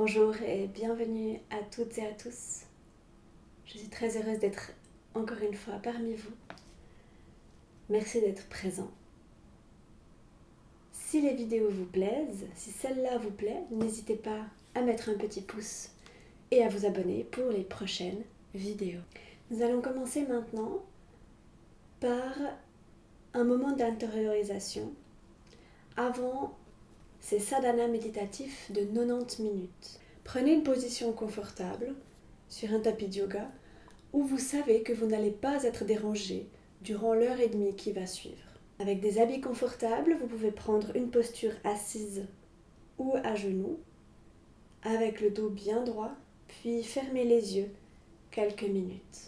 Bonjour et bienvenue à toutes et à tous. Je suis très heureuse d'être encore une fois parmi vous. Merci d'être présent. Si les vidéos vous plaisent, si celle-là vous plaît, n'hésitez pas à mettre un petit pouce et à vous abonner pour les prochaines vidéos. Nous allons commencer maintenant par un moment d'intériorisation avant ces sadhanas méditatifs de 90 minutes. Prenez une position confortable sur un tapis de yoga où vous savez que vous n'allez pas être dérangé durant l'heure et demie qui va suivre. Avec des habits confortables, vous pouvez prendre une posture assise ou à genoux, avec le dos bien droit, puis fermer les yeux quelques minutes.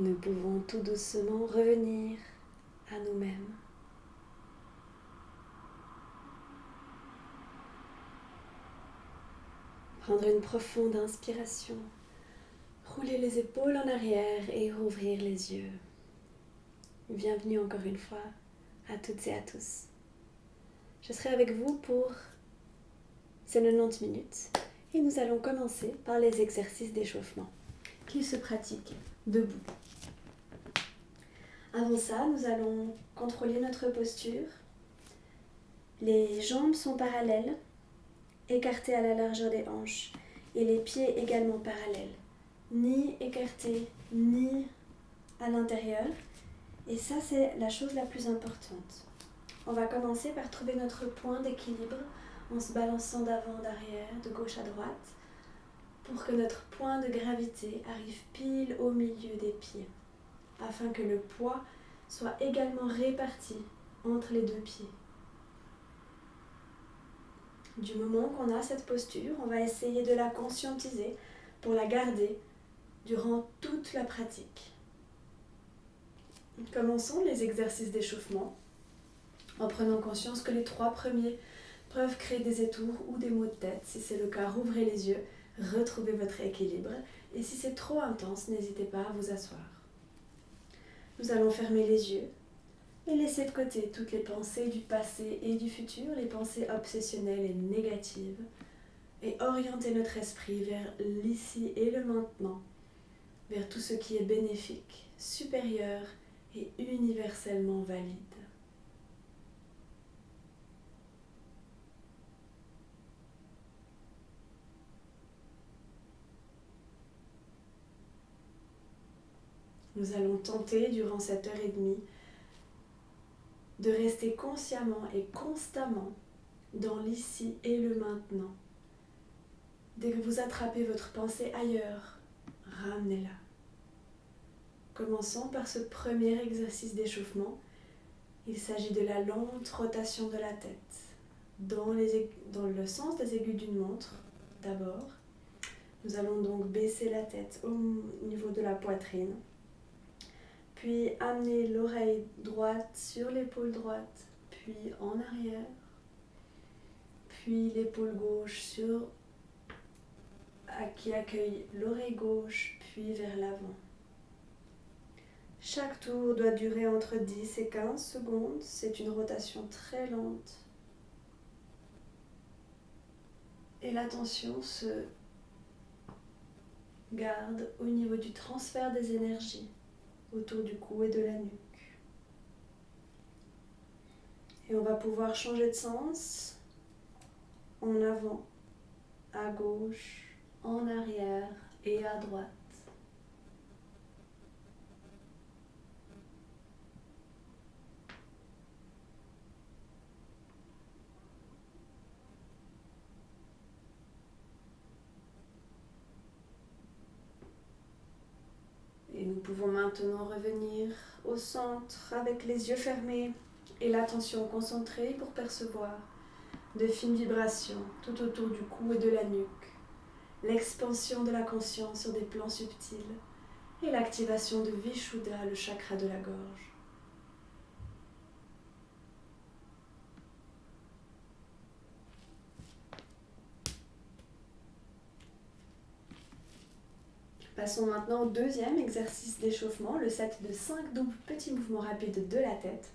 Nous pouvons tout doucement revenir à nous-mêmes. Prendre une profonde inspiration, rouler les épaules en arrière et rouvrir les yeux. Bienvenue encore une fois à toutes et à tous. Je serai avec vous pour ces 90 minutes et nous allons commencer par les exercices d'échauffement qui se pratiquent debout. Avant ça, nous allons contrôler notre posture. Les jambes sont parallèles, écartées à la largeur des hanches et les pieds également parallèles, ni écartés ni à l'intérieur. Et ça, c'est la chose la plus importante. On va commencer par trouver notre point d'équilibre en se balançant d'avant, d'arrière, de gauche à droite, pour que notre point de gravité arrive pile au milieu des pieds, afin que le poids soit également réparti entre les deux pieds. Du moment qu'on a cette posture, on va essayer de la conscientiser pour la garder durant toute la pratique. Commençons les exercices d'échauffement en prenant conscience que les 3 premiers peuvent créer des étours ou des maux de tête. Si c'est le cas, rouvrez les yeux, retrouvez votre équilibre. Et si c'est trop intense, n'hésitez pas à vous asseoir. Nous allons fermer les yeux Et laissez de côté toutes les pensées du passé et du futur, les pensées obsessionnelles et négatives, et orientez notre esprit vers l'ici et le maintenant, vers tout ce qui est bénéfique, supérieur et universellement valide. Nous allons tenter durant cette heure et demie de rester consciemment et constamment dans l'ici et le maintenant. Dès que vous attrapez votre pensée ailleurs, ramenez-la. Commençons par ce premier exercice d'échauffement. Il s'agit de la lente rotation de la tête dans le sens des aiguilles d'une montre d'abord. Nous allons donc baisser la tête au niveau de la poitrine, puis amener l'oreille droite sur l'épaule droite, puis en arrière, puis l'épaule gauche qui accueille l'oreille gauche, puis vers l'avant. Chaque tour doit durer entre 10 et 15 secondes, c'est une rotation très lente. Et l'attention se garde au niveau du transfert des énergies autour du cou et de la nuque. Et on va pouvoir changer de sens en avant, à gauche, en arrière et à droite. Et nous pouvons maintenant revenir au centre avec les yeux fermés et l'attention concentrée pour percevoir de fines vibrations tout autour du cou et de la nuque, l'expansion de la conscience sur des plans subtils et l'activation de Vishuddha, le chakra de la gorge. Passons maintenant au deuxième exercice d'échauffement, le set de 5 doubles petits mouvements rapides de la tête,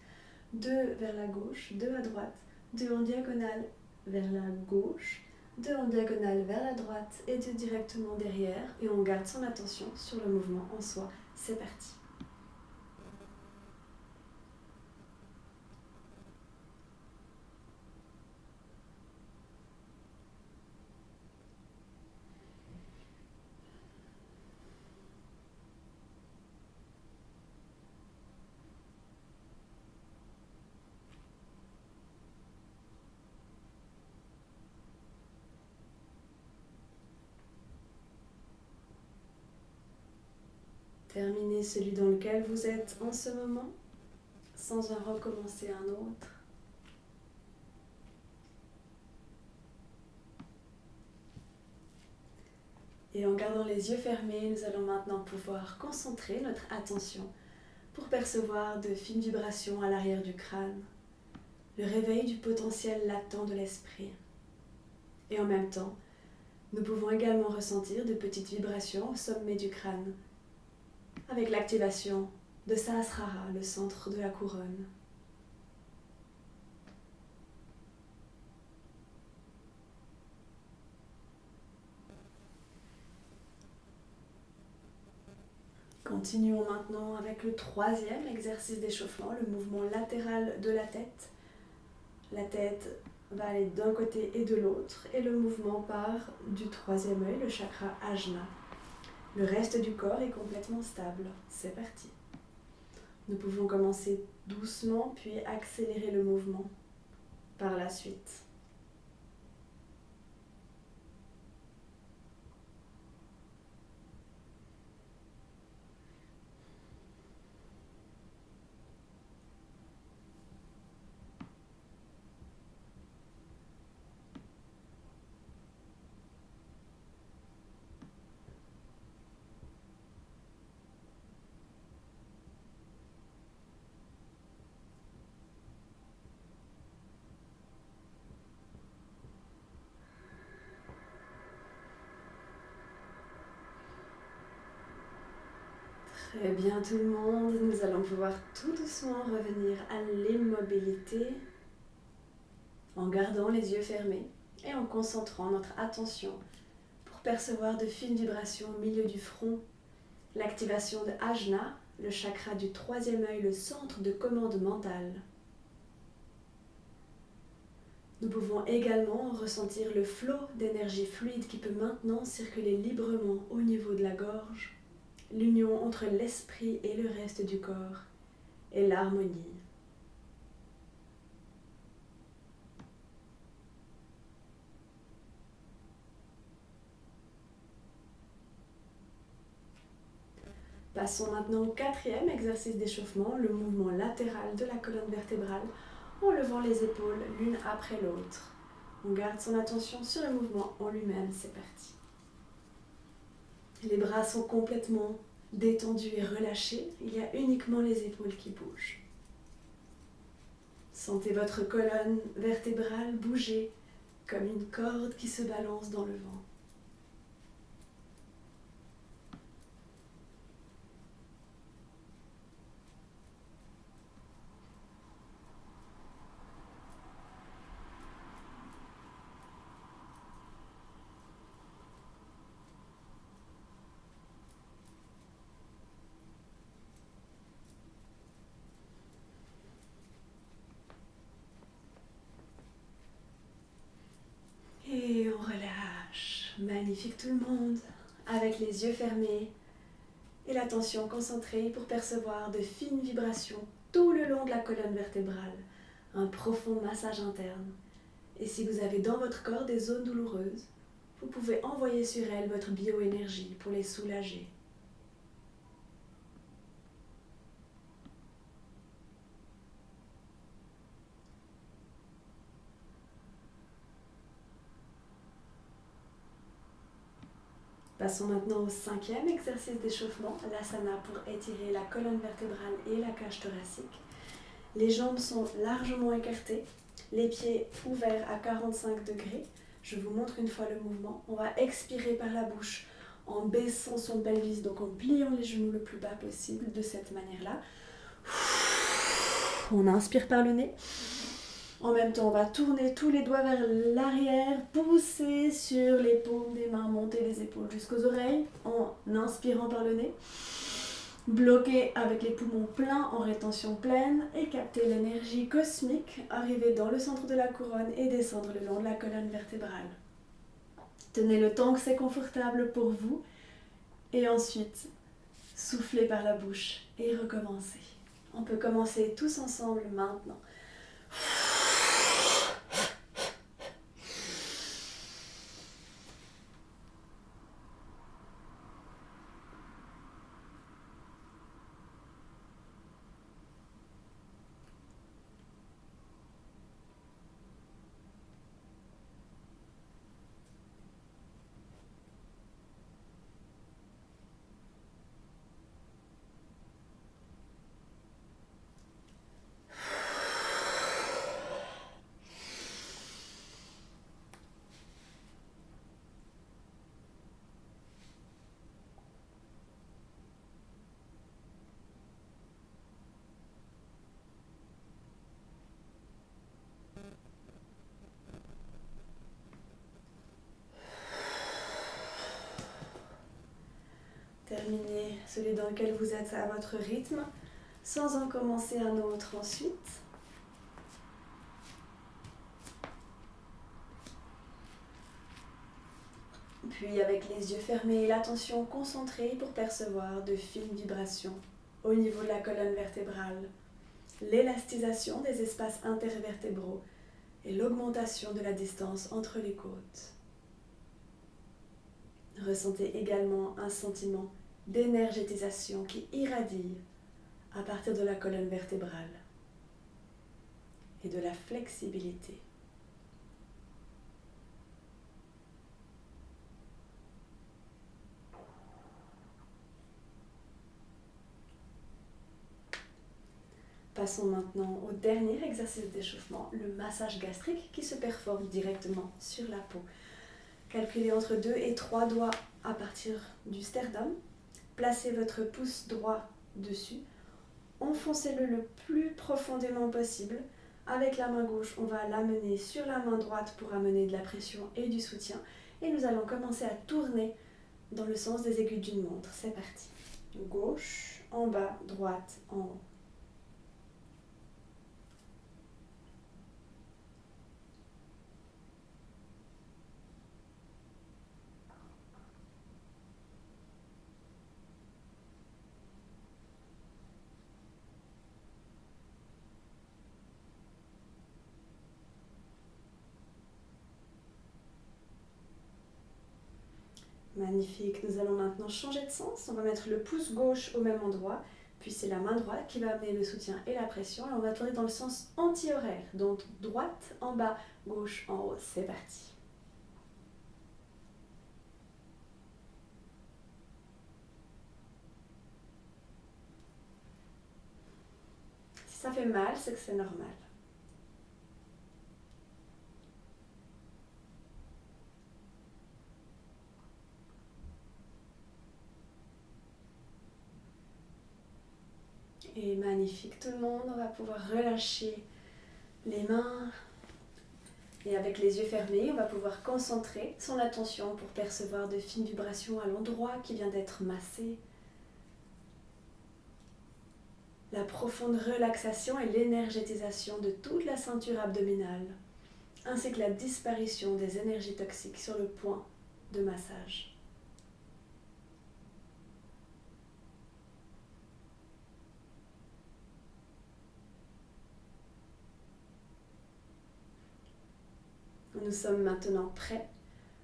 2 vers la gauche, 2 à droite, 2 en diagonale vers la gauche, 2 en diagonale vers la droite et 2 directement derrière, et on garde son attention sur le mouvement en soi. C'est parti. Terminez celui dans lequel vous êtes en ce moment, sans en recommencer un autre. Et en gardant les yeux fermés, nous allons maintenant pouvoir concentrer notre attention pour percevoir de fines vibrations à l'arrière du crâne, le réveil du potentiel latent de l'esprit. Et en même temps, nous pouvons également ressentir de petites vibrations au sommet du crâne, avec l'activation de Sahasrara, le centre de la couronne. Continuons maintenant avec le troisième exercice d'échauffement, le mouvement latéral de la tête. La tête va aller d'un côté et de l'autre et le mouvement part du troisième œil, le chakra Ajna. Le reste du corps est complètement stable. C'est parti. Nous pouvons commencer doucement puis accélérer le mouvement par la suite. Très bien tout le monde, nous allons pouvoir tout doucement revenir à l'immobilité en gardant les yeux fermés et en concentrant notre attention pour percevoir de fines vibrations au milieu du front, l'activation de Ajna, le chakra du troisième œil, le centre de commande mentale. Nous pouvons également ressentir le flot d'énergie fluide qui peut maintenant circuler librement au niveau de la gorge, l'union entre l'esprit et le reste du corps et l'harmonie. Passons maintenant au quatrième exercice d'échauffement, le mouvement latéral de la colonne vertébrale, en levant les épaules l'une après l'autre. On garde son attention sur le mouvement en lui-même, c'est parti. Les bras sont complètement détendus et relâchés, il y a uniquement les épaules qui bougent. Sentez votre colonne vertébrale bouger comme une corde qui se balance dans le vent. Et on relâche. Magnifique tout le monde. Avec les yeux fermés et l'attention concentrée pour percevoir de fines vibrations tout le long de la colonne vertébrale. Un profond massage interne. Et si vous avez dans votre corps des zones douloureuses, vous pouvez envoyer sur elles votre bioénergie pour les soulager. Passons maintenant au cinquième exercice d'échauffement, l'asana pour étirer la colonne vertébrale et la cage thoracique. Les jambes sont largement écartées, les pieds ouverts à 45 degrés. Je vous montre une fois le mouvement. On va expirer par la bouche en baissant son pelvis, donc en pliant les genoux le plus bas possible de cette manière-là. On inspire par le nez. En même temps, on va tourner tous les doigts vers l'arrière, pousser sur les paumes des mains, monter les épaules jusqu'aux oreilles en inspirant par le nez. Bloquer avec les poumons pleins en rétention pleine et capter l'énergie cosmique, arriver dans le centre de la couronne et descendre le long de la colonne vertébrale. Tenez le temps que c'est confortable pour vous et ensuite soufflez par la bouche et recommencez. On peut commencer tous ensemble maintenant. Terminez celui dans lequel vous êtes à votre rythme, sans en commencer un autre ensuite. Puis avec les yeux fermés et l'attention concentrée pour percevoir de fines vibrations au niveau de la colonne vertébrale, l'élastisation des espaces intervertébraux et l'augmentation de la distance entre les côtes. Ressentez également un sentiment d'énergétisation qui irradie à partir de la colonne vertébrale et de la flexibilité. Passons maintenant au dernier exercice d'échauffement, le massage gastrique qui se performe directement sur la peau. Calculez entre 2 et 3 doigts à partir du sternum. placez votre pouce droit dessus, enfoncez-le le plus profondément possible. Avec la main gauche, on va l'amener sur la main droite pour amener de la pression et du soutien. Et nous allons commencer à tourner dans le sens des aiguilles d'une montre. C'est parti. Gauche, en bas, droite, en haut. Magnifique, nous allons maintenant changer de sens. On va mettre le pouce gauche au même endroit, puis c'est la main droite qui va amener le soutien et la pression. Et on va tourner dans le sens anti-horaire, donc droite en bas, gauche en haut. C'est parti. Si ça fait mal, c'est que c'est normal. Et magnifique, tout le monde, on va pouvoir relâcher les mains. Et avec les yeux fermés, on va pouvoir concentrer son attention pour percevoir de fines vibrations à l'endroit qui vient d'être massé. La profonde relaxation et l'énergétisation de toute la ceinture abdominale, ainsi que la disparition des énergies toxiques sur le point de massage. Nous sommes maintenant prêts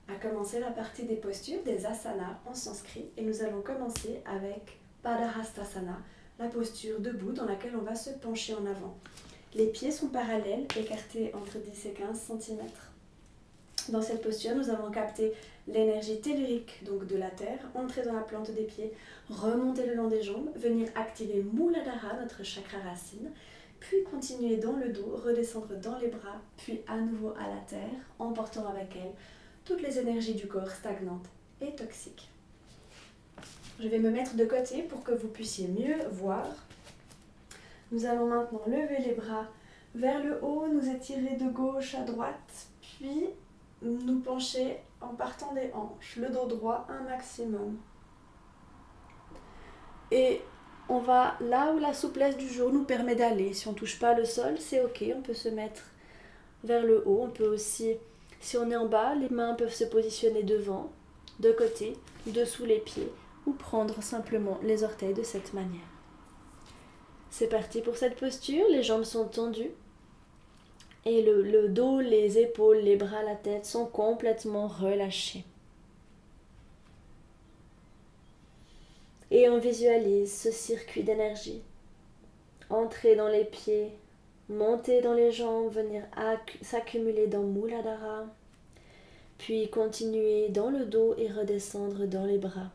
à commencer la partie des postures, des asanas en sanskrit, et nous allons commencer avec Padahastasana, la posture debout dans laquelle on va se pencher en avant. Les pieds sont parallèles, écartés entre 10 et 15 cm. Dans cette posture, nous allons capter l'énergie tellurique, donc de la terre, entrer dans la plante des pieds, remonter le long des jambes, venir activer Muladhara, notre chakra racine, puis continuer dans le dos, redescendre dans les bras, puis à nouveau à la terre, emportant avec elle toutes les énergies du corps stagnantes et toxiques. Je vais me mettre de côté pour que vous puissiez mieux voir. Nous allons maintenant lever les bras vers le haut, nous étirer de gauche à droite, puis nous pencher en partant des hanches, le dos droit un maximum. Et on va là où la souplesse du jour nous permet d'aller. Si on ne touche pas le sol, c'est ok, on peut se mettre vers le haut. On peut aussi, si on est en bas, les mains peuvent se positionner devant, de côté, dessous les pieds, ou prendre simplement les orteils de cette manière. C'est parti pour cette posture, les jambes sont tendues. Et le dos, les épaules, les bras, la tête sont complètement relâchés. Et on visualise ce circuit d'énergie. Entrer dans les pieds, monter dans les jambes, venir s'accumuler dans Muladhara, puis continuer dans le dos et redescendre dans les bras.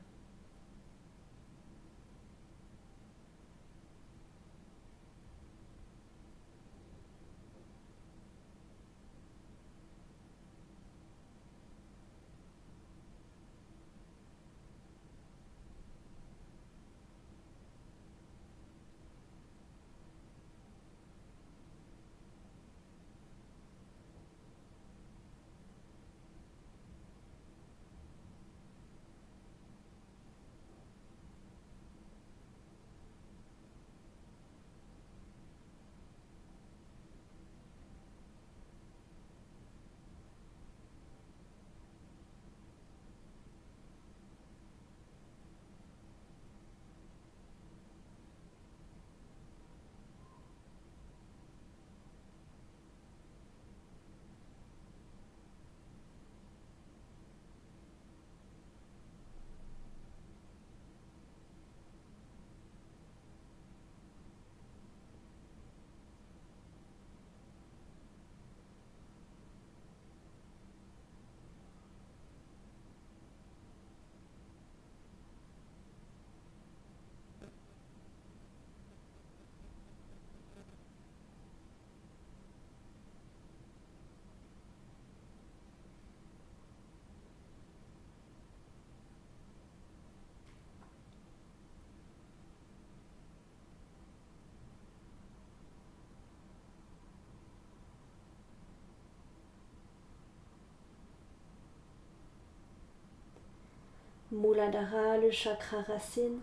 Muladhara, le chakra racine.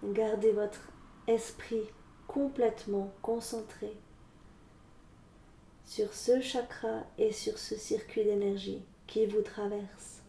Gardez votre esprit complètement concentré sur ce chakra et sur ce circuit d'énergie qui vous traverse.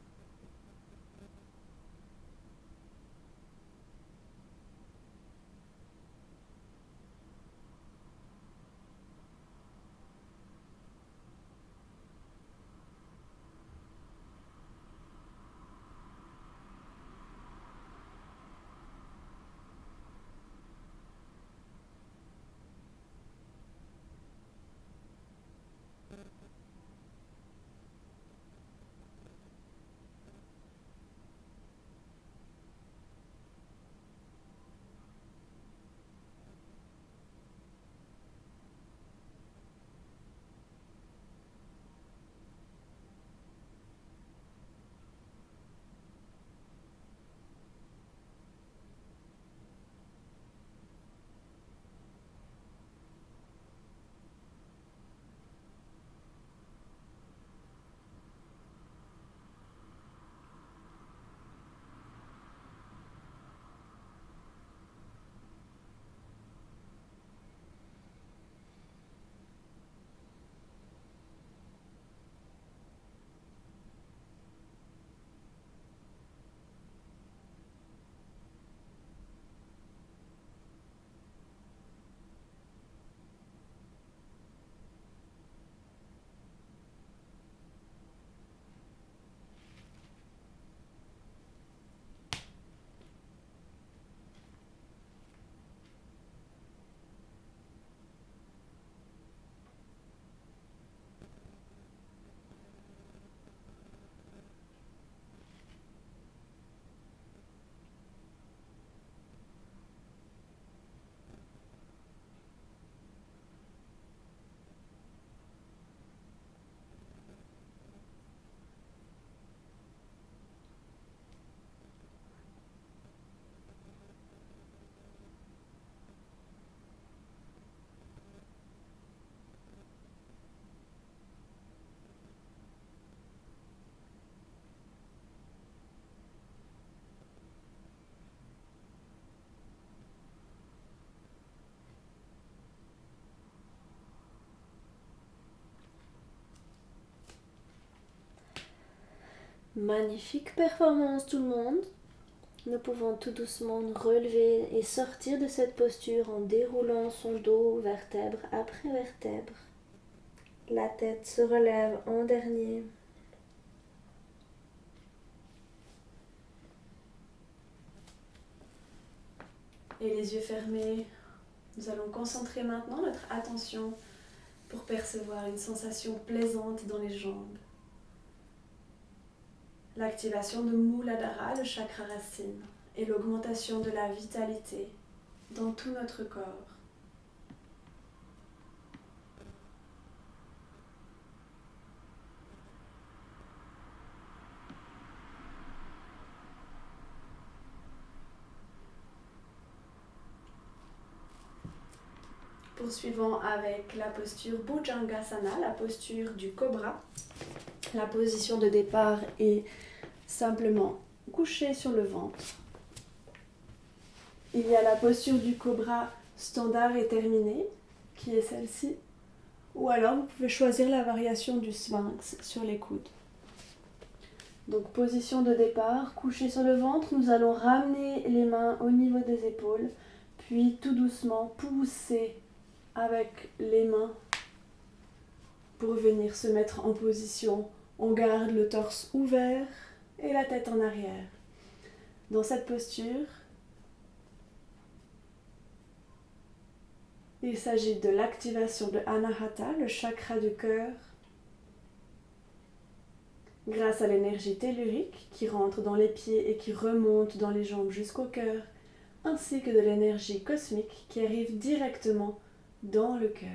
Magnifique performance tout le monde. Nous pouvons tout doucement nous relever et sortir de cette posture en déroulant son dos vertèbre après vertèbre. La tête se relève en dernier. Et les yeux fermés, nous allons concentrer maintenant notre attention pour percevoir une sensation plaisante dans les jambes. L'activation de Muladhara, le chakra racine, et l'augmentation de la vitalité dans tout notre corps. Poursuivons avec la posture Bhujangasana, la posture du cobra. La position de départ est simplement couché sur le ventre. Il y a la posture du cobra standard et terminée, qui est celle-ci. Ou alors vous pouvez choisir la variation du sphinx sur les coudes. Donc position de départ, couché sur le ventre, nous allons ramener les mains au niveau des épaules, puis tout doucement pousser avec les mains pour venir se mettre en position. On garde le torse ouvert et la tête en arrière. Dans cette posture, il s'agit de l'activation de Anahata, le chakra du cœur, grâce à l'énergie tellurique qui rentre dans les pieds et qui remonte dans les jambes jusqu'au cœur, ainsi que de l'énergie cosmique qui arrive directement dans le cœur.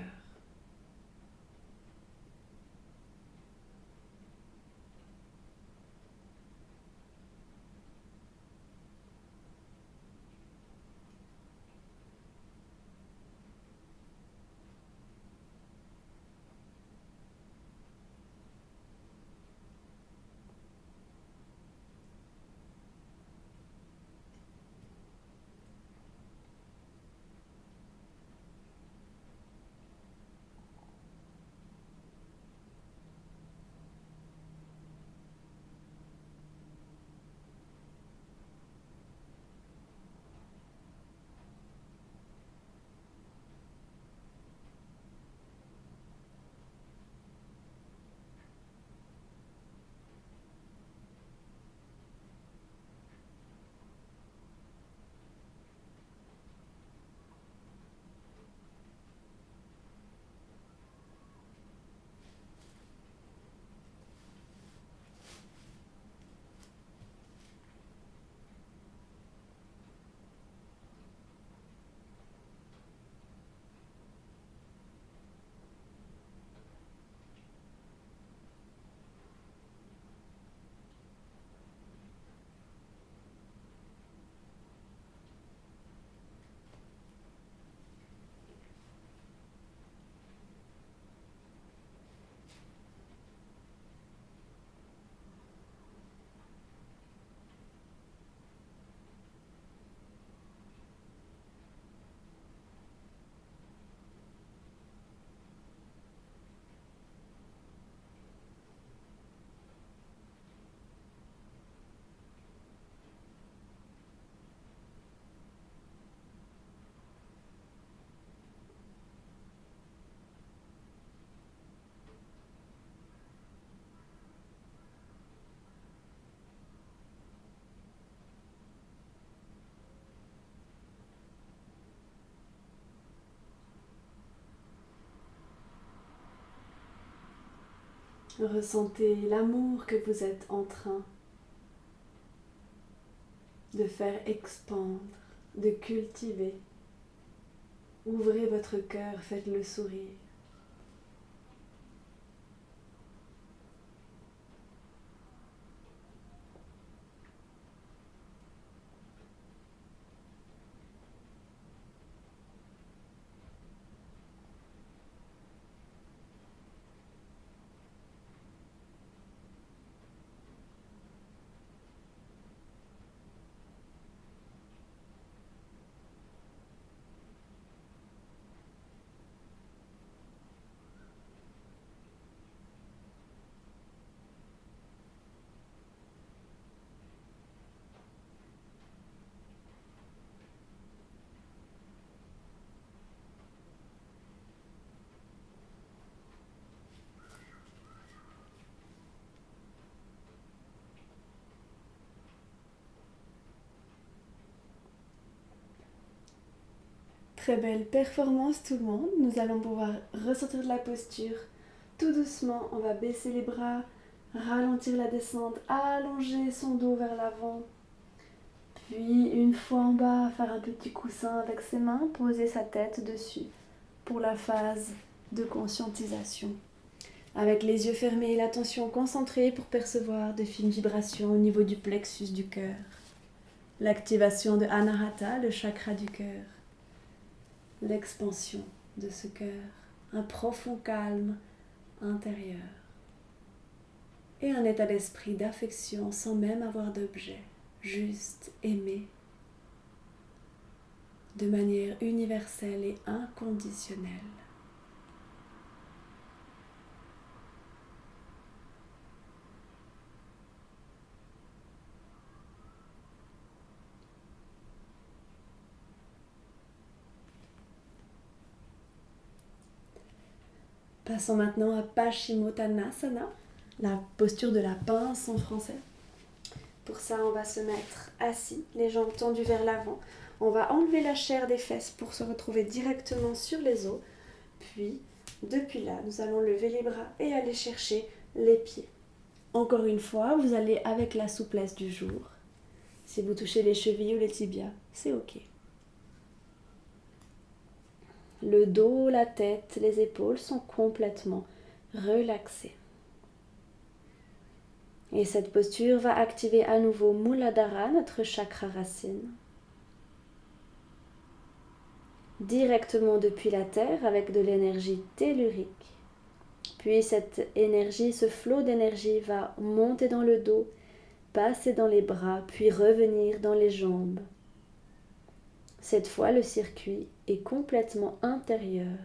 Ressentez l'amour que vous êtes en train de faire expandre, de cultiver. Ouvrez votre cœur, faites-le sourire. Très belle performance tout le monde. Nous allons pouvoir ressortir de la posture. Tout doucement, on va baisser les bras, ralentir la descente, allonger son dos vers l'avant. Puis, une fois en bas, faire un petit coussin avec ses mains, poser sa tête dessus pour la phase de conscientisation. Avec les yeux fermés et l'attention concentrée pour percevoir de fines vibrations au niveau du plexus du cœur. L'activation de Anahata, le chakra du cœur. L'expansion de ce cœur. Un profond calme intérieur. Et un état d'esprit d'affection sans même avoir d'objet. Juste aimer. De manière universelle et inconditionnelle. Passons maintenant à Paschimottanasana, la posture de la pince en français. Pour ça, on va se mettre assis, les jambes tendues vers l'avant. On va enlever la chair des fesses pour se retrouver directement sur les os. Puis, depuis là, nous allons lever les bras et aller chercher les pieds. Encore une fois, vous allez avec la souplesse du jour. Si vous touchez les chevilles ou les tibias, c'est ok. Le dos, la tête, les épaules sont complètement relaxés. Et cette posture va activer à nouveau Muladhara, notre chakra racine. Directement depuis la terre avec de l'énergie tellurique. Puis cette énergie, ce flot d'énergie va monter dans le dos, passer dans les bras, puis revenir dans les jambes. Cette fois, le circuit est complètement intérieur.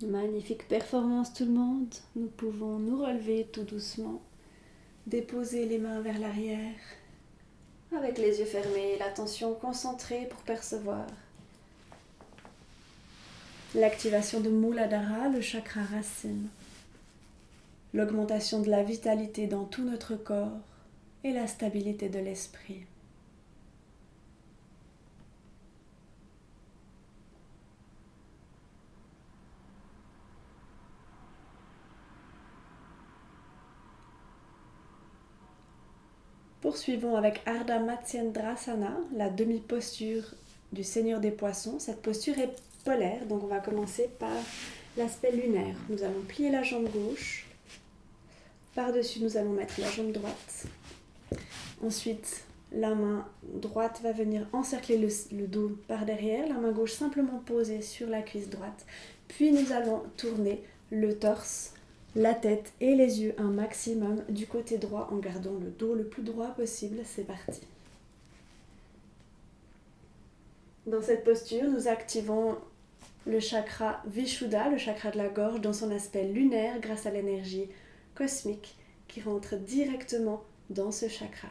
Magnifique performance tout le monde. Nous pouvons nous relever tout doucement. Déposer les mains vers l'arrière. Avec les yeux fermés, l'attention concentrée pour percevoir l'activation de Muladhara, le chakra racine. L'augmentation de la vitalité dans tout notre corps et la stabilité de l'esprit. Poursuivons avec Ardha Matsyendrasana, la demi-posture du Seigneur des Poissons. Cette posture est polaire, donc on va commencer par l'aspect lunaire. Nous allons plier la jambe gauche. Par-dessus, nous allons mettre la jambe droite. Ensuite, la main droite va venir encercler le dos par derrière, la main gauche simplement posée sur la cuisse droite. Puis nous allons tourner le torse, la tête et les yeux un maximum du côté droit en gardant le dos le plus droit possible. C'est parti. Dans cette posture, nous activons le chakra Vishuddha, le chakra de la gorge, dans son aspect lunaire grâce à l'énergie cosmique qui rentre directement dans ce chakra.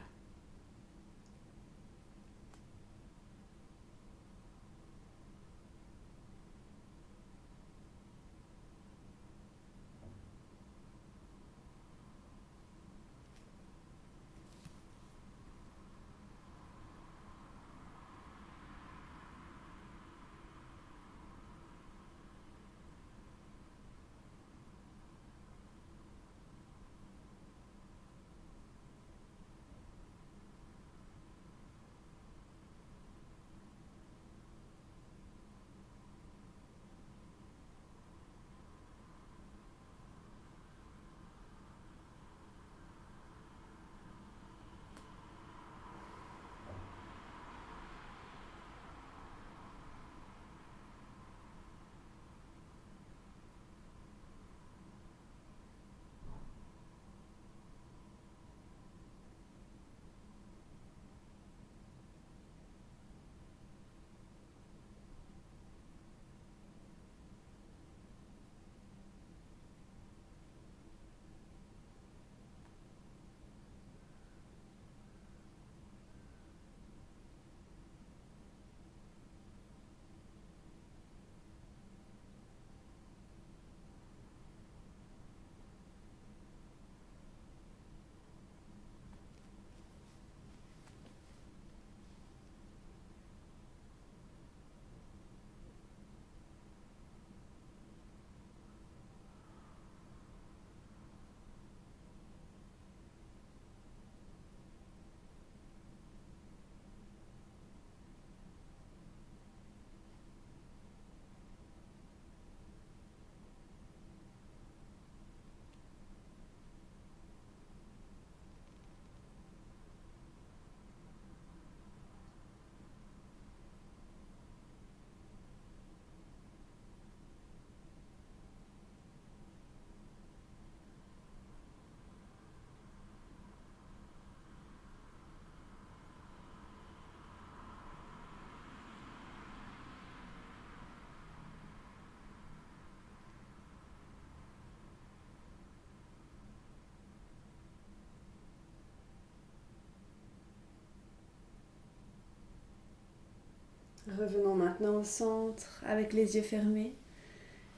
Revenons maintenant au centre avec les yeux fermés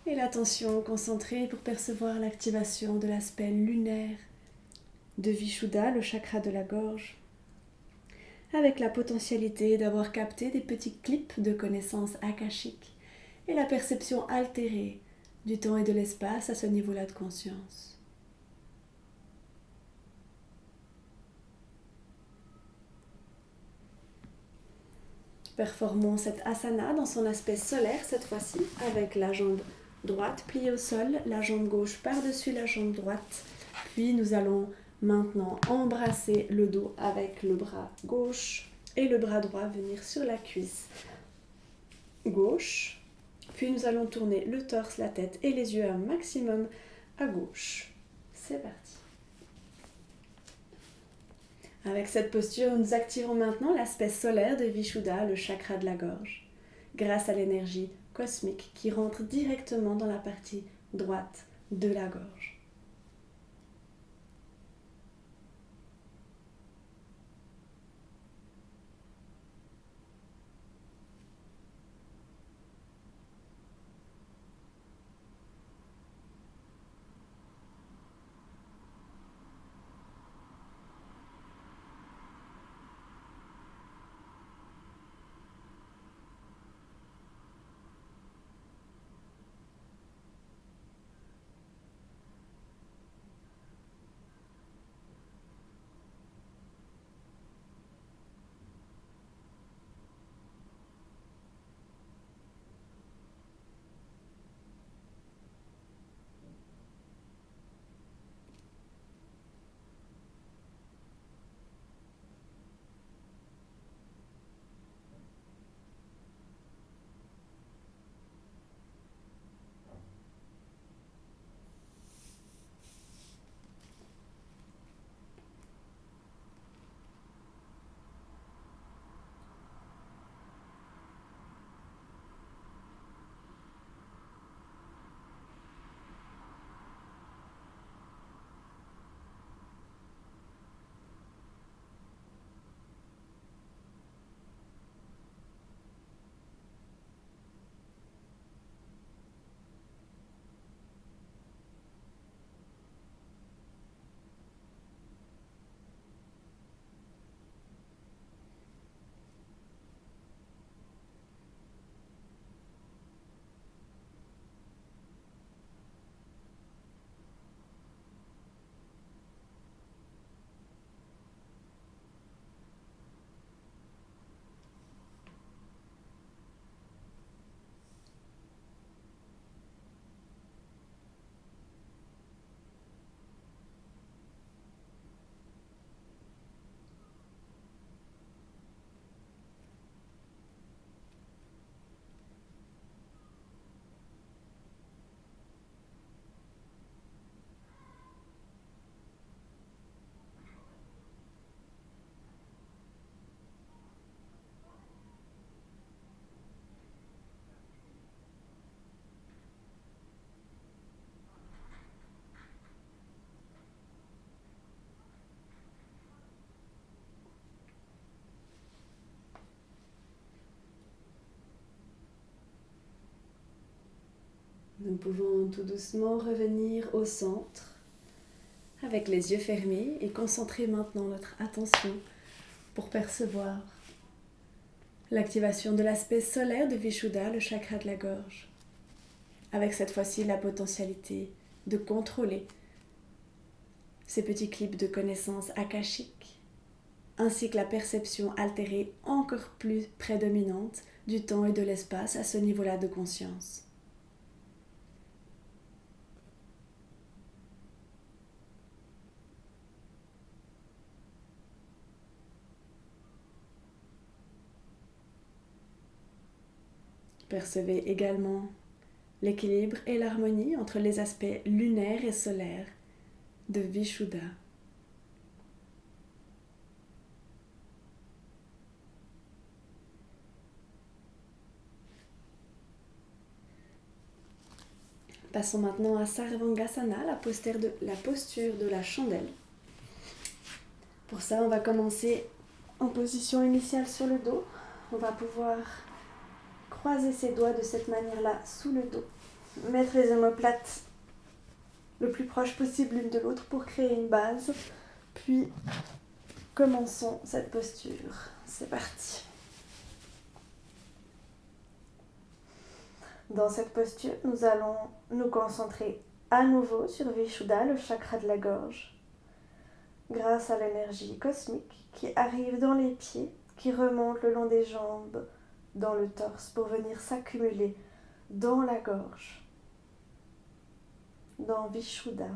et l'attention concentrée pour percevoir l'activation de l'aspect lunaire de Vishuddha, le chakra de la gorge, avec la potentialité d'avoir capté des petits clips de connaissances akashiques et la perception altérée du temps et de l'espace à ce niveau-là de conscience. Performons cette asana dans son aspect solaire cette fois-ci, avec la jambe droite pliée au sol, la jambe gauche par-dessus la jambe droite. Puis nous allons maintenant embrasser le dos avec le bras gauche et le bras droit venir sur la cuisse gauche. Puis nous allons tourner le torse, la tête et les yeux un maximum à gauche. C'est parti. Avec cette posture, nous activons maintenant l'aspect solaire de Vishuddha, le chakra de la gorge. grâce à l'énergie cosmique qui rentre directement dans la partie droite de la gorge. Nous pouvons tout doucement revenir au centre avec les yeux fermés et concentrer maintenant notre attention pour percevoir l'activation de l'aspect solaire de Vishuddha, le chakra de la gorge, avec cette fois-ci la potentialité de contrôler ces petits clips de connaissances akashiques, ainsi que la perception altérée encore plus prédominante du temps et de l'espace à ce niveau-là de conscience. Percevez également l'équilibre et l'harmonie entre les aspects lunaires et solaires de Vishuddha. Passons maintenant à Sarvangasana, la posture de la chandelle. Pour ça, on va commencer en position initiale sur le dos. On va pouvoir croiser ses doigts de cette manière-là sous le dos. Mettre les omoplates le plus proche possible l'une de l'autre pour créer une base. Puis, commençons cette posture. C'est parti. Dans cette posture, nous allons nous concentrer à nouveau sur Vishuddha, le chakra de la gorge, grâce à l'énergie cosmique qui arrive dans les pieds, qui remonte le long des jambes, dans le torse, pour venir s'accumuler dans la gorge, dans Vishuddha.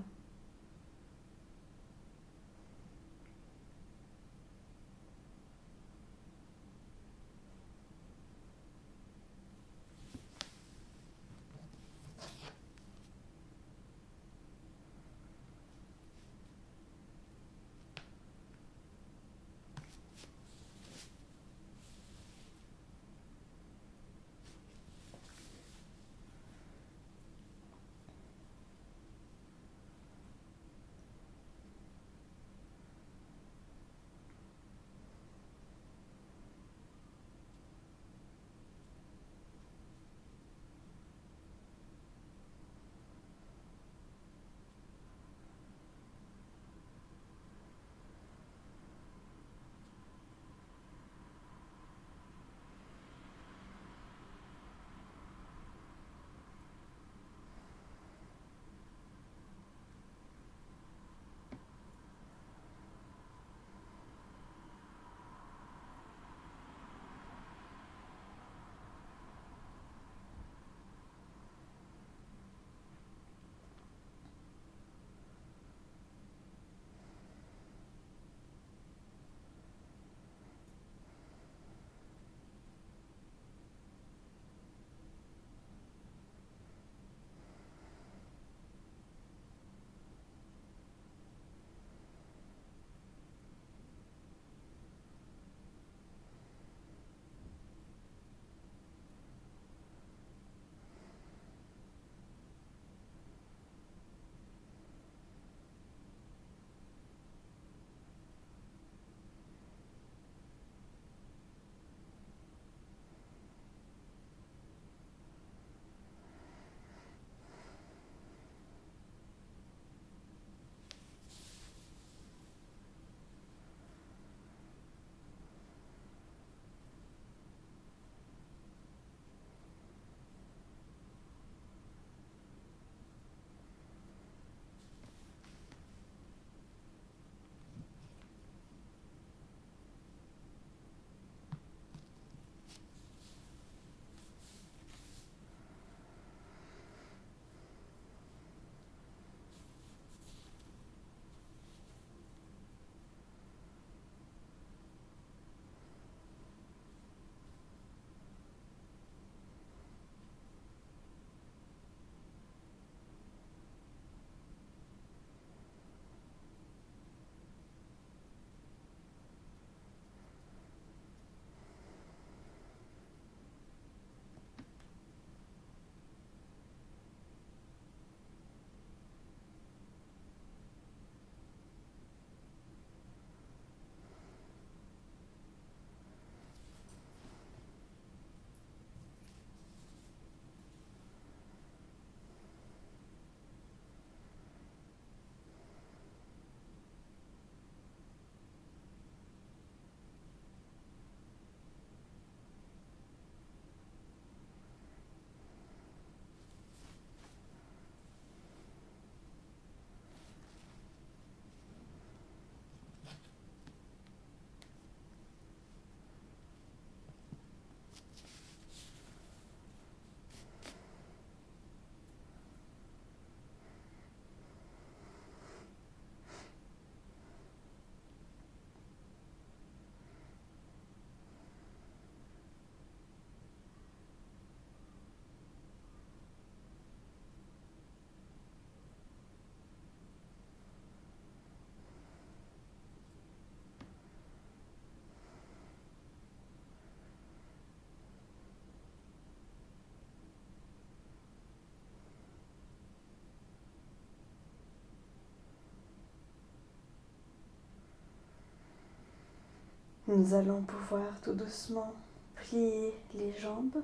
Nous allons pouvoir tout doucement plier les jambes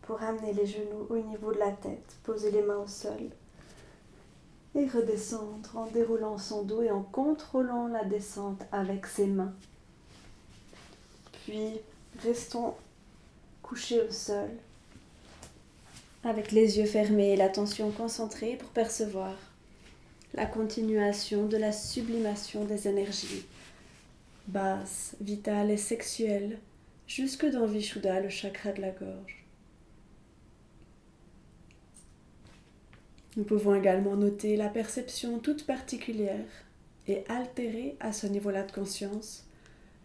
pour amener les genoux au niveau de la tête, poser les mains au sol et redescendre en déroulant son dos et en contrôlant la descente avec ses mains. Puis restons couchés au sol avec les yeux fermés et l'attention concentrée pour percevoir la continuation de la sublimation des énergies basses, vitales et sexuelles jusque dans Vishuddha, le chakra de la gorge. Nous pouvons également noter la perception toute particulière et altérée à ce niveau-là de conscience.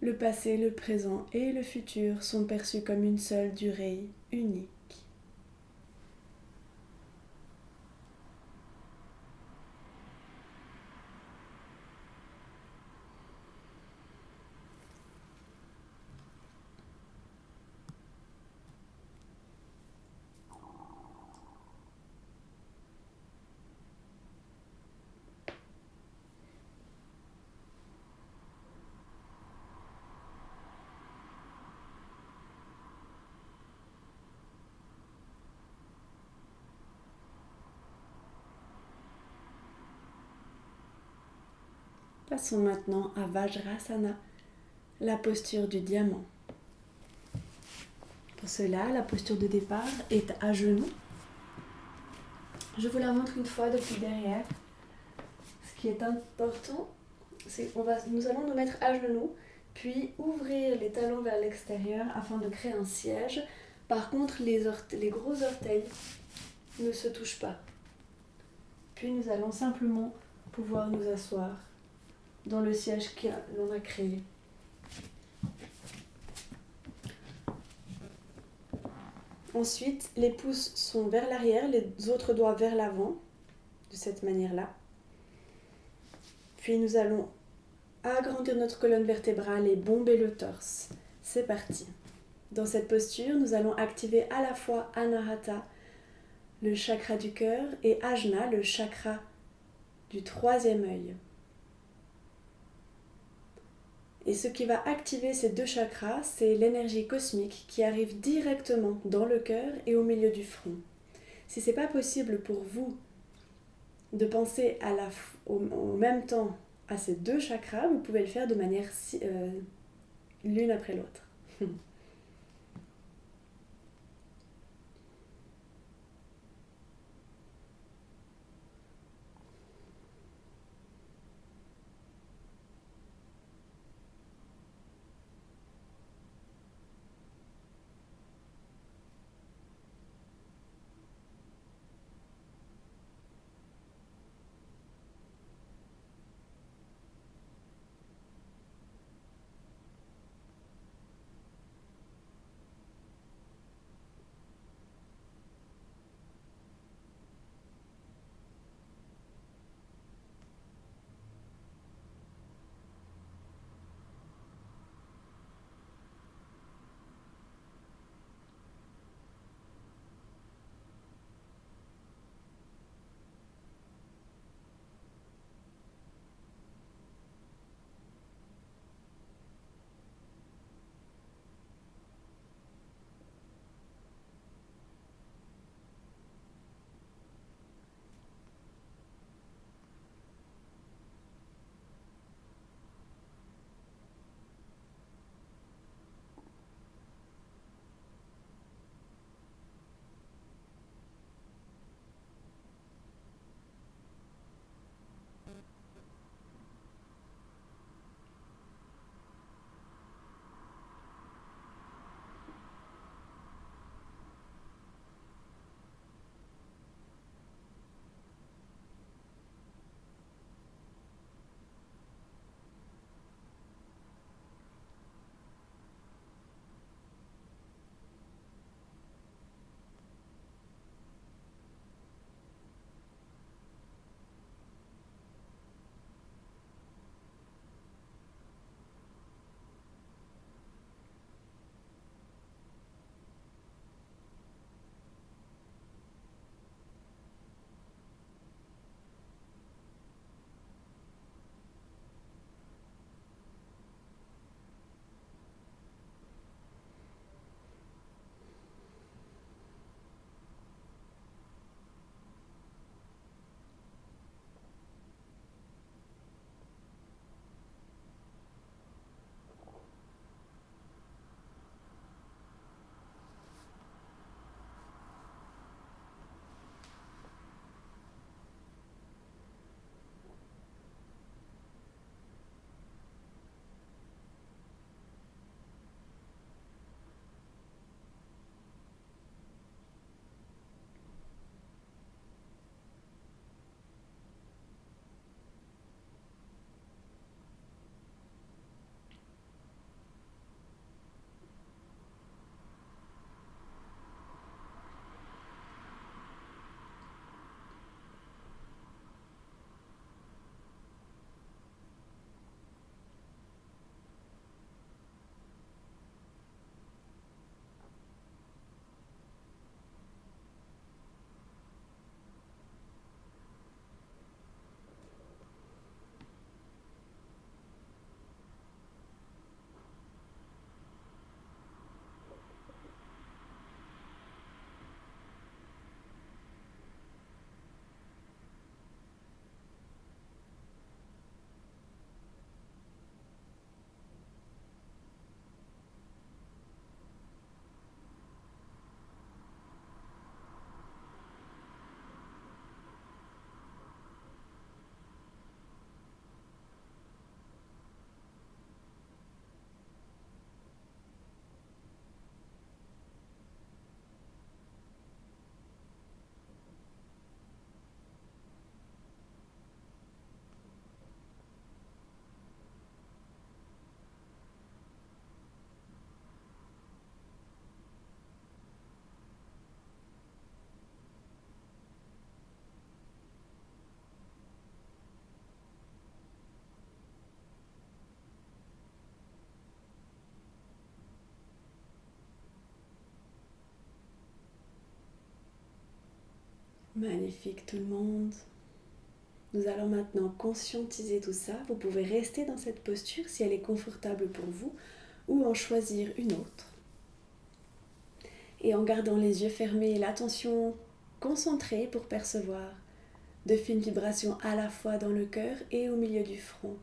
Le passé, le présent et le futur sont perçus comme une seule durée unique. Passons maintenant à Vajrasana, la posture du diamant. Pour cela, la posture de départ est à genoux. Je vous la montre une fois depuis derrière. Ce qui est important, c'est que nous allons nous mettre à genoux, puis ouvrir les talons vers l'extérieur afin de créer un siège. Par contre, les gros orteils ne se touchent pas. Puis nous allons simplement pouvoir nous asseoir dans le siège que l'on a créé. Ensuite, les pouces sont vers l'arrière, les autres doigts vers l'avant, de cette manière-là. Puis nous allons agrandir notre colonne vertébrale et bomber le torse. C'est parti. Dans cette posture, nous allons activer à la fois Anahata, le chakra du cœur, et Ajna, le chakra du troisième œil. Et ce qui va activer ces deux chakras, c'est l'énergie cosmique qui arrive directement dans le cœur et au milieu du front. Si ce n'est pas possible pour vous de penser au même temps à ces deux chakras, vous pouvez le faire de manière l'une après l'autre. Magnifique tout le monde. Nous allons maintenant conscientiser tout ça. Vous pouvez rester dans cette posture si elle est confortable pour vous ou en choisir une autre. Et en gardant les yeux fermés et l'attention concentrée pour percevoir de fines vibrations à la fois dans le cœur et au milieu du front.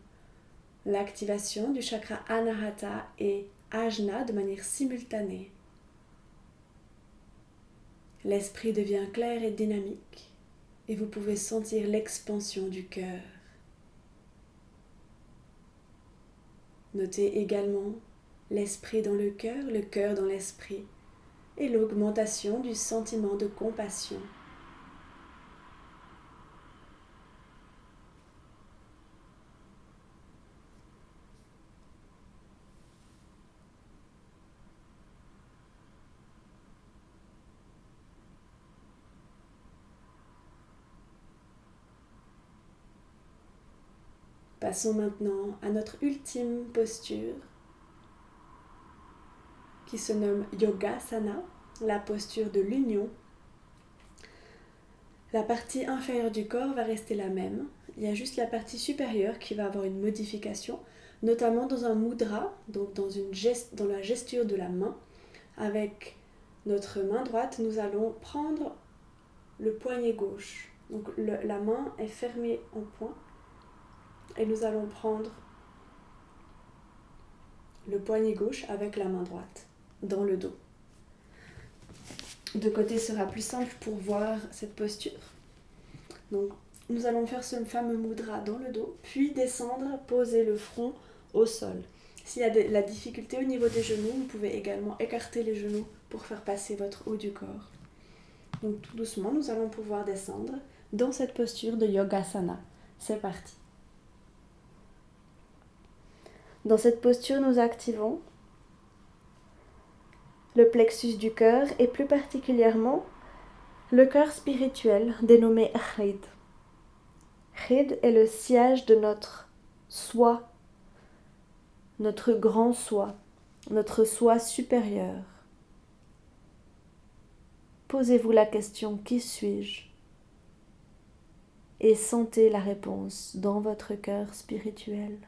L'activation du chakra Anahata et Ajna de manière simultanée. L'esprit devient clair et dynamique et vous pouvez sentir l'expansion du cœur. Notez également l'esprit dans le cœur dans l'esprit et l'augmentation du sentiment de compassion. Passons maintenant à notre ultime posture qui se nomme Yogasana, la posture de l'union. La partie inférieure du corps va rester la même. Il y a juste la partie supérieure qui va avoir une modification, notamment dans un mudra, donc dans la gesture de la main. Avec notre main droite, nous allons prendre le poignet gauche. Donc la main est fermée en poing et nous allons prendre le poignet gauche avec la main droite dans le dos. De côté sera plus simple pour voir cette posture. Donc nous allons faire ce fameux mudra dans le dos, puis descendre, poser le front au sol. S'il y a la difficulté au niveau des genoux, vous pouvez également écarter les genoux pour faire passer votre haut du corps. Donc tout doucement, nous allons pouvoir descendre dans cette posture de Yogasana. C'est parti. Dans cette posture, nous activons le plexus du cœur et plus particulièrement le cœur spirituel dénommé Hrid. Hrid est le siège de notre soi, notre grand soi, notre soi supérieur. Posez-vous la question « Qui suis-je » et sentez la réponse dans votre cœur spirituel.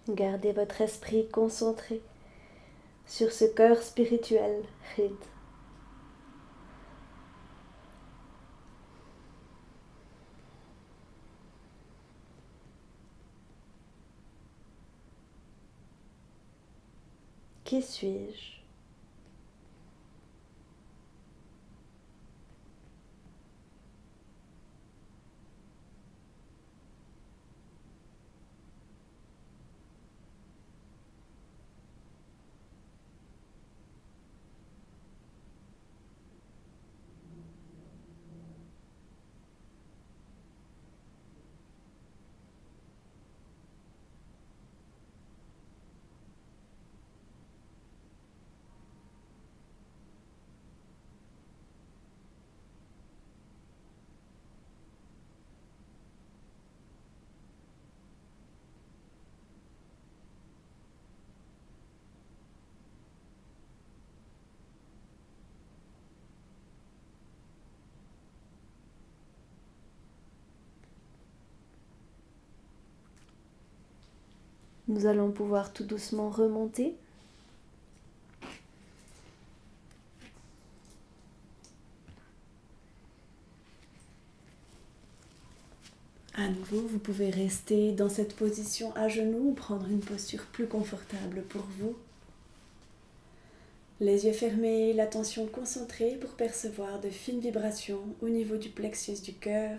Gardez votre esprit concentré sur ce cœur spirituel, Khid. Qui suis-je? Nous allons pouvoir tout doucement remonter. À nouveau, vous pouvez rester dans cette position à genoux ou prendre une posture plus confortable pour vous. Les yeux fermés, l'attention concentrée pour percevoir de fines vibrations au niveau du plexus du cœur.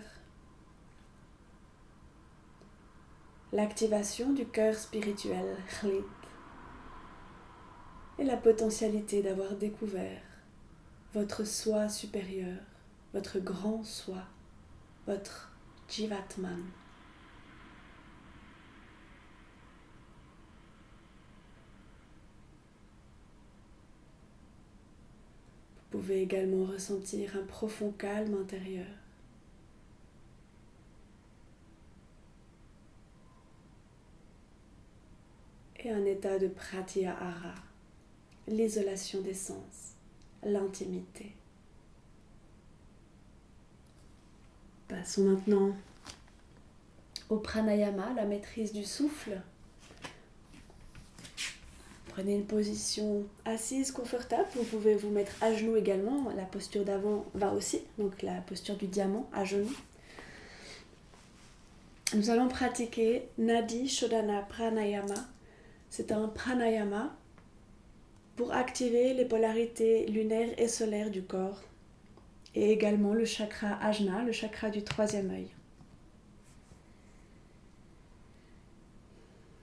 L'activation du cœur spirituel, Khlit, et la potentialité d'avoir découvert votre soi supérieur, votre grand soi, votre Jivatman. Vous pouvez également ressentir un profond calme intérieur. Et un état de pratyahara, l'isolation des sens, l'intimité. Passons maintenant au pranayama, la maîtrise du souffle. Prenez une position assise confortable, vous pouvez vous mettre à genoux également, la posture d'avant va aussi, donc la posture du diamant à genoux. Nous allons pratiquer Nadi Shodhana Pranayama. C'est un pranayama pour activer les polarités lunaires et solaires du corps et également le chakra Ajna, le chakra du troisième œil.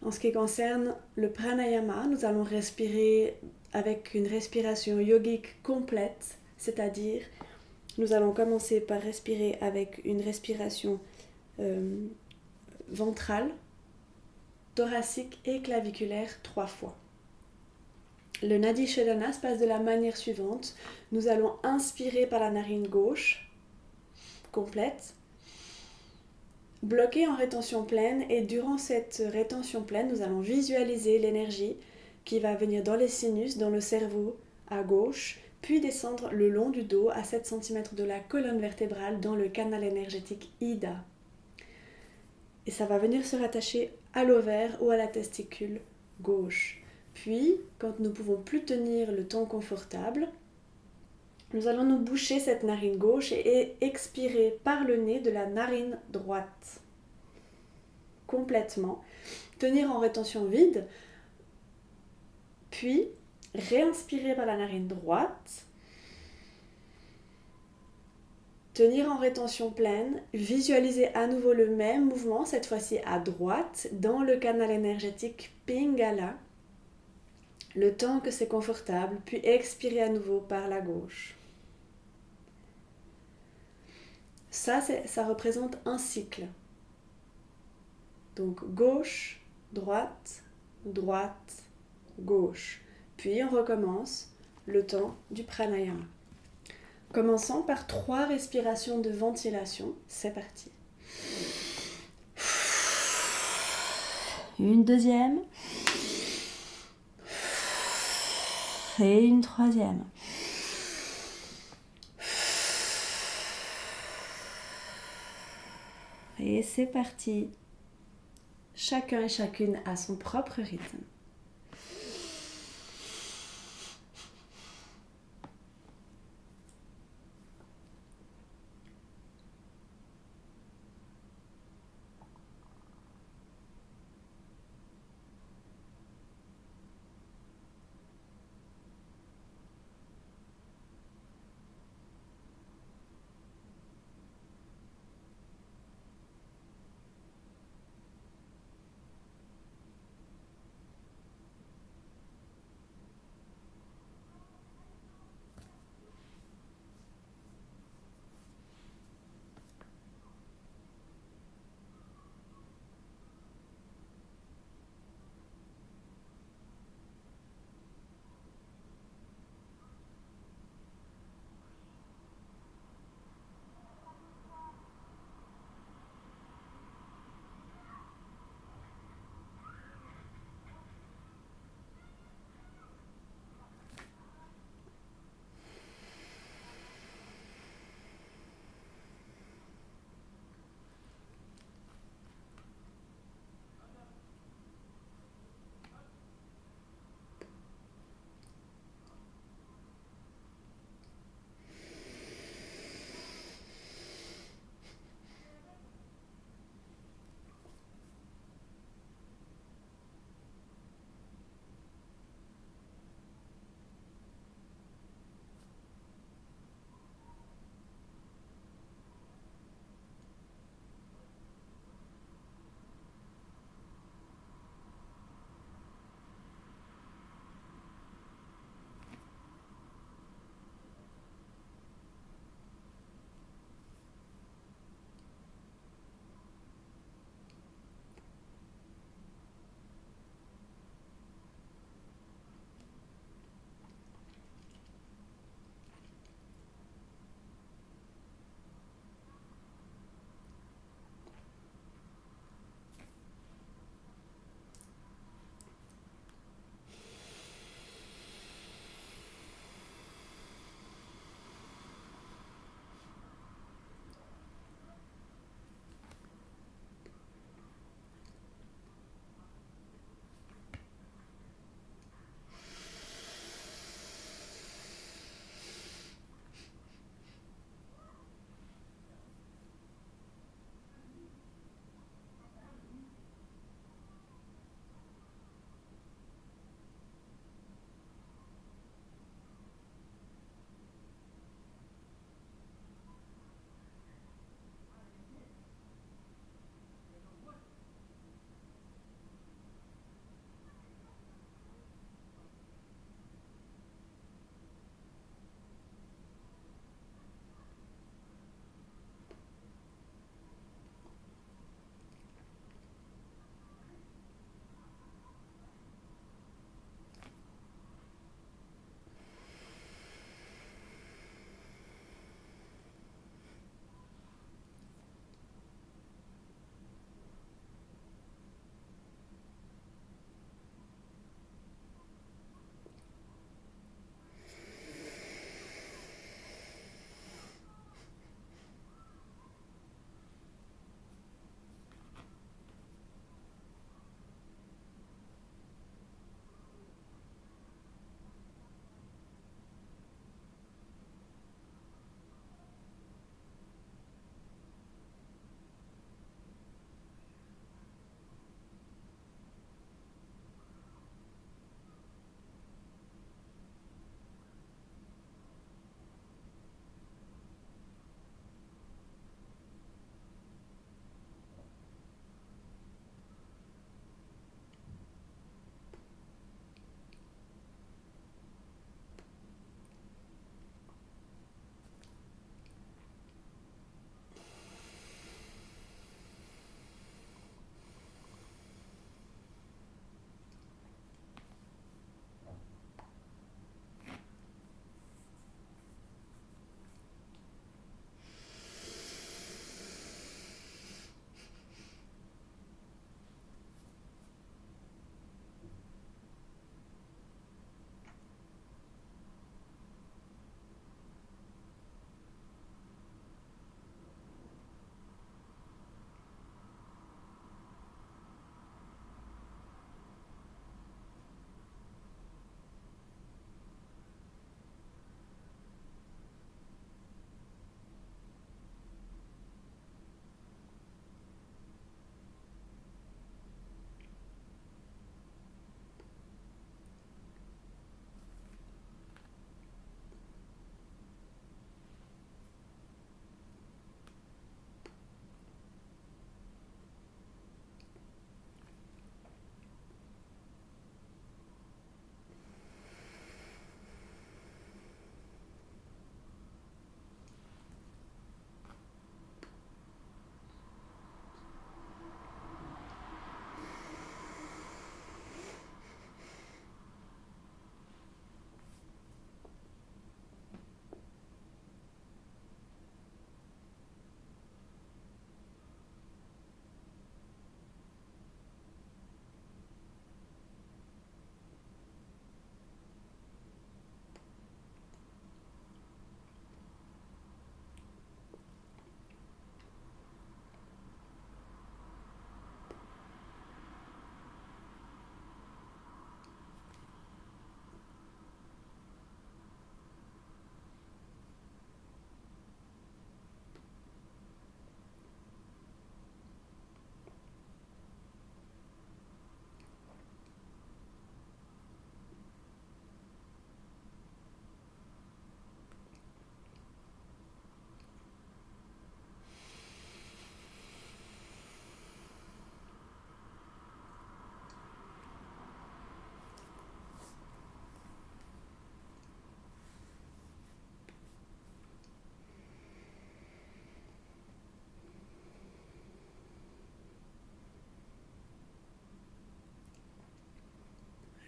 En ce qui concerne le pranayama, nous allons respirer avec une respiration yogique complète, c'est-à-dire nous allons commencer par respirer avec une respiration ventrale, thoracique et claviculaire 3 fois. Le Nadi Shodhana se passe de la manière suivante. Nous allons inspirer par la narine gauche, complète, bloquer en rétention pleine, et durant cette rétention pleine, nous allons visualiser l'énergie qui va venir dans les sinus, dans le cerveau à gauche, puis descendre le long du dos à 7 cm de la colonne vertébrale dans le canal énergétique Ida. Et ça va venir se rattacher à l'ovaire ou à la testicule gauche. Puis, quand nous ne pouvons plus tenir le temps confortable, nous allons nous boucher cette narine gauche et expirer par le nez de la narine droite. Complètement. Tenir en rétention vide, puis réinspirer par la narine droite. Tenir en rétention pleine, visualiser à nouveau le même mouvement, cette fois-ci à droite, dans le canal énergétique Pingala, le temps que c'est confortable, puis expirer à nouveau par la gauche. Ça représente un cycle. Donc gauche, droite, droite, gauche. Puis on recommence le temps du pranayama. Commençons par 3 respirations de ventilation. C'est parti. Une deuxième. Et une troisième. Et c'est parti. Chacun et chacune à son propre rythme.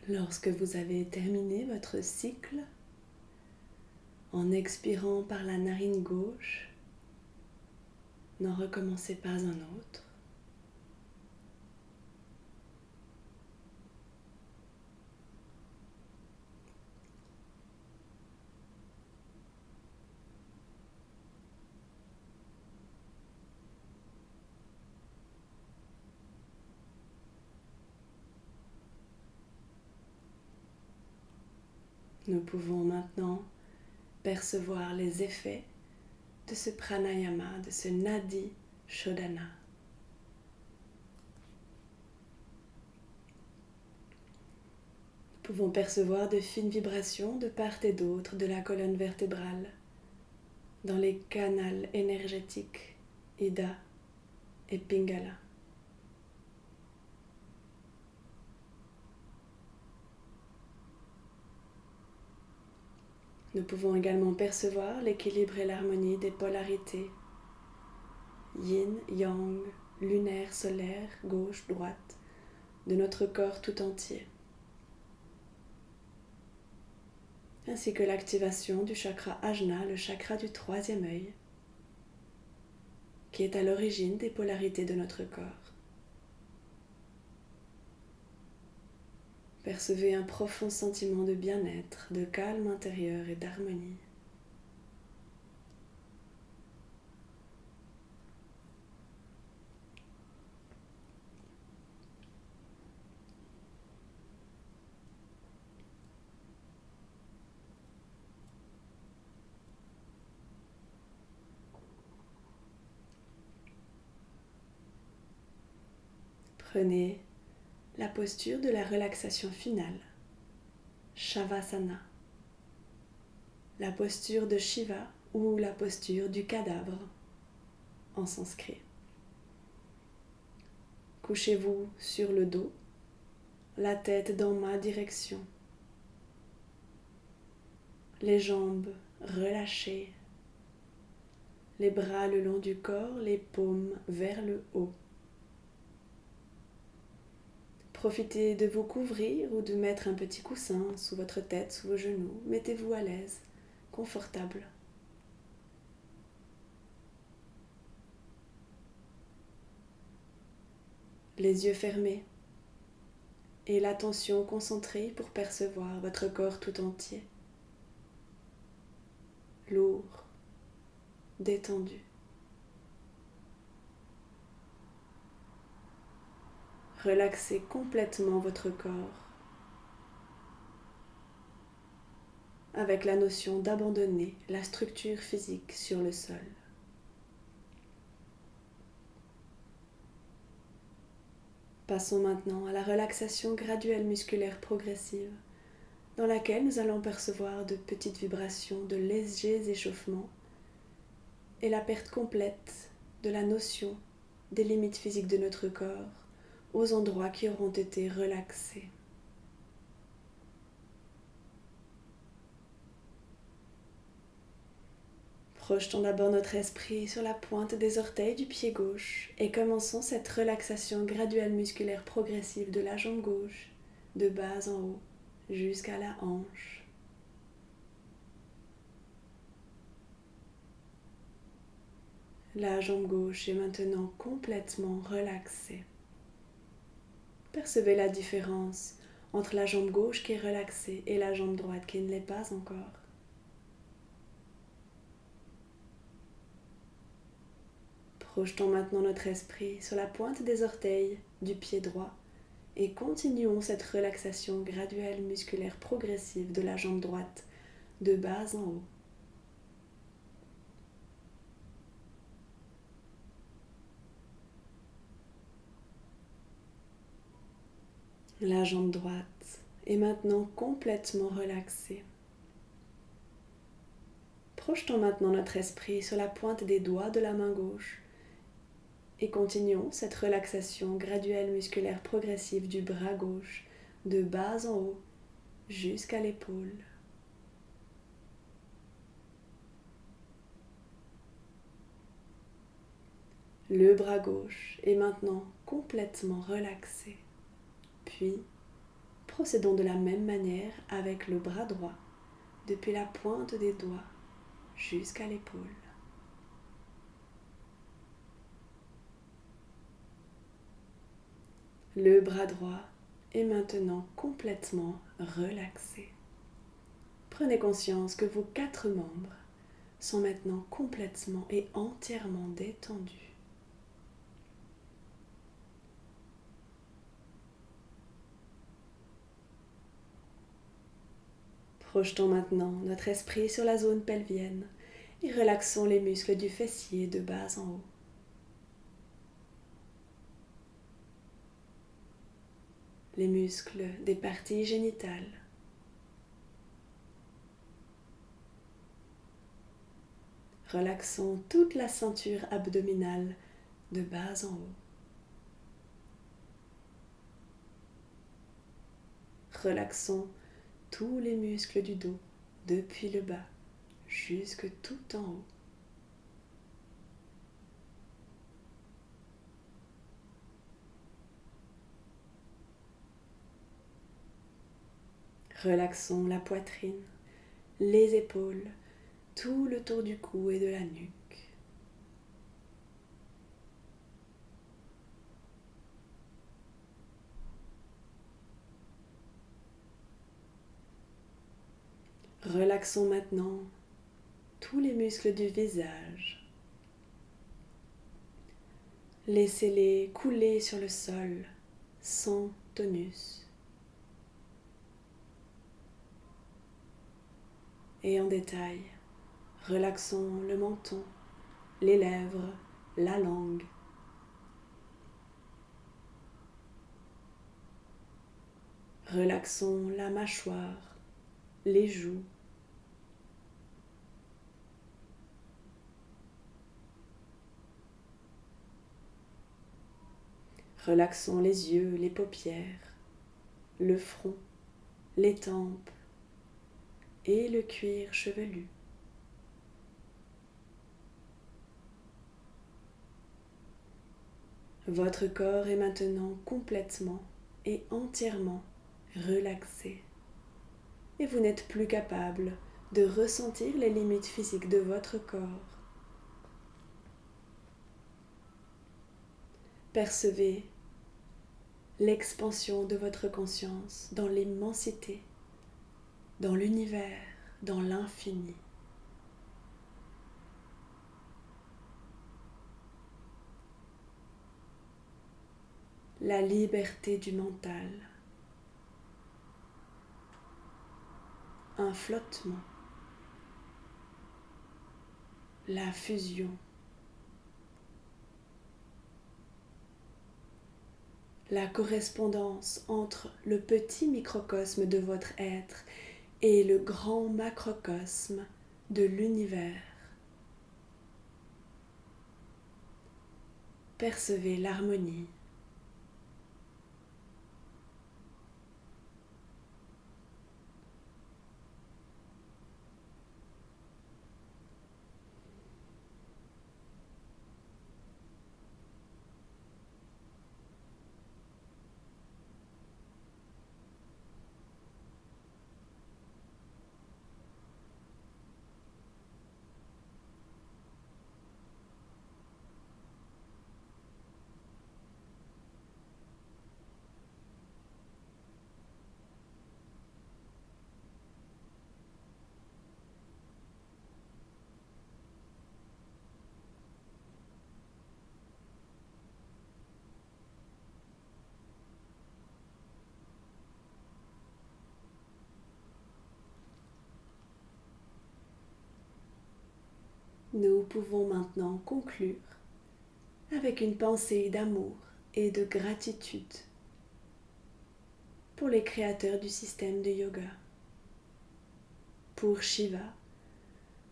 Lorsque vous avez terminé votre cycle, en expirant par la narine gauche, n'en recommencez pas un autre. Nous pouvons maintenant percevoir les effets de ce pranayama, de ce nadi shodhana. Nous pouvons percevoir de fines vibrations de part et d'autre de la colonne vertébrale, dans les canaux énergétiques Ida et Pingala. Nous pouvons également percevoir l'équilibre et l'harmonie des polarités yin, yang, lunaire, solaire, gauche, droite de notre corps tout entier, ainsi que l'activation du chakra Ajna, le chakra du troisième œil, qui est à l'origine des polarités de notre corps. Percevez un profond sentiment de bien-être, de calme intérieur et d'harmonie. Prenez la posture de la relaxation finale, Shavasana, la posture de Shiva ou la posture du cadavre en sanskrit. Couchez-vous sur le dos, la tête dans ma direction, les jambes relâchées, les bras le long du corps, les paumes vers le haut. Profitez de vous couvrir ou de mettre un petit coussin sous votre tête, sous vos genoux. Mettez-vous à l'aise, confortable. Les yeux fermés et l'attention concentrée pour percevoir votre corps tout entier. Lourd, détendu. Relaxez complètement votre corps avec la notion d'abandonner la structure physique sur le sol. Passons maintenant à la relaxation graduelle musculaire progressive, dans laquelle nous allons percevoir de petites vibrations, de légers échauffements et la perte complète de la notion des limites physiques de notre corps aux endroits qui auront été relaxés. Projetons d'abord notre esprit sur la pointe des orteils du pied gauche et commençons cette relaxation graduelle musculaire progressive de la jambe gauche, de bas en haut, jusqu'à la hanche. La jambe gauche est maintenant complètement relaxée. Percevez la différence entre la jambe gauche qui est relaxée et la jambe droite qui ne l'est pas encore. Projetons maintenant notre esprit sur la pointe des orteils du pied droit et continuons cette relaxation graduelle musculaire progressive de la jambe droite de bas en haut. La jambe droite est maintenant complètement relaxée. Projetons maintenant notre esprit sur la pointe des doigts de la main gauche et continuons cette relaxation graduelle musculaire progressive du bras gauche de bas en haut jusqu'à l'épaule. Le bras gauche est maintenant complètement relaxé. Puis, Procédons de la même manière avec le bras droit, depuis la pointe des doigts jusqu'à l'épaule. Le bras droit est maintenant complètement relaxé. Prenez conscience que vos 4 membres sont maintenant complètement et entièrement détendus. Projetons maintenant notre esprit sur la zone pelvienne et relaxons les muscles du fessier de bas en haut. Les muscles des parties génitales. Relaxons toute la ceinture abdominale de bas en haut. Relaxons tous les muscles du dos, depuis le bas jusque tout en haut. Relaxons la poitrine, les épaules, tout le tour du cou et de la nuque. Relaxons maintenant tous les muscles du visage. Laissez-les couler sur le sol sans tonus. Et en détail, relaxons le menton, les lèvres, la langue. Relaxons la mâchoire, les joues. Relaxons les yeux, les paupières, le front, les tempes et le cuir chevelu. Votre corps est maintenant complètement et entièrement relaxé et vous n'êtes plus capable de ressentir les limites physiques de votre corps. Percevez l'expansion de votre conscience dans l'immensité, dans l'univers, dans l'infini. La liberté du mental, un flottement, la fusion, la correspondance entre le petit microcosme de votre être et le grand macrocosme de l'univers. Percevez l'harmonie. Nous pouvons maintenant conclure avec une pensée d'amour et de gratitude pour les créateurs du système de yoga, pour Shiva,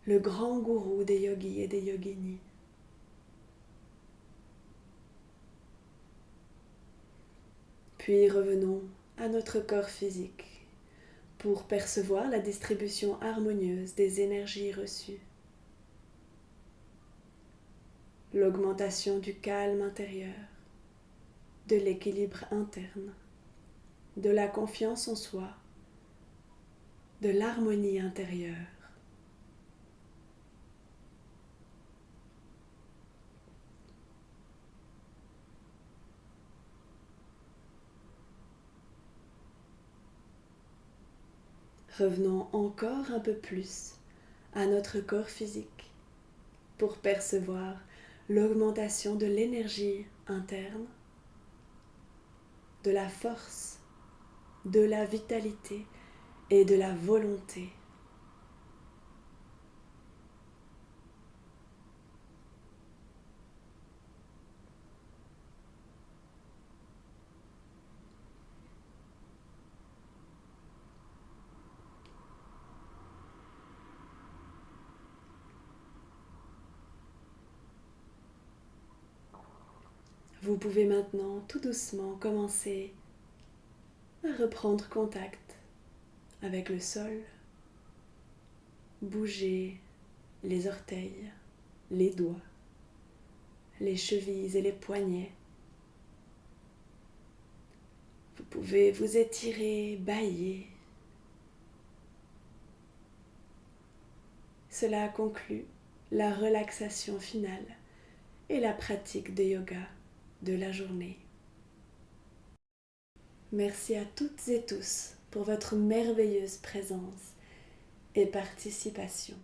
le grand gourou des yogis et des yoginis. Puis revenons à notre corps physique pour percevoir la distribution harmonieuse des énergies reçues. L'augmentation du calme intérieur, de l'équilibre interne. de la confiance en soi, de l'harmonie intérieure. Revenons encore un peu plus à notre corps physique pour percevoir l'augmentation de l'énergie interne, de la force, de la vitalité et de la volonté. Vous pouvez maintenant tout doucement commencer à reprendre contact avec le sol, bouger les orteils, les doigts, les chevilles et les poignets. Vous pouvez vous étirer, bâiller. Cela conclut la relaxation finale et la pratique de yoga de la journée. Merci à toutes et tous pour votre merveilleuse présence et participation.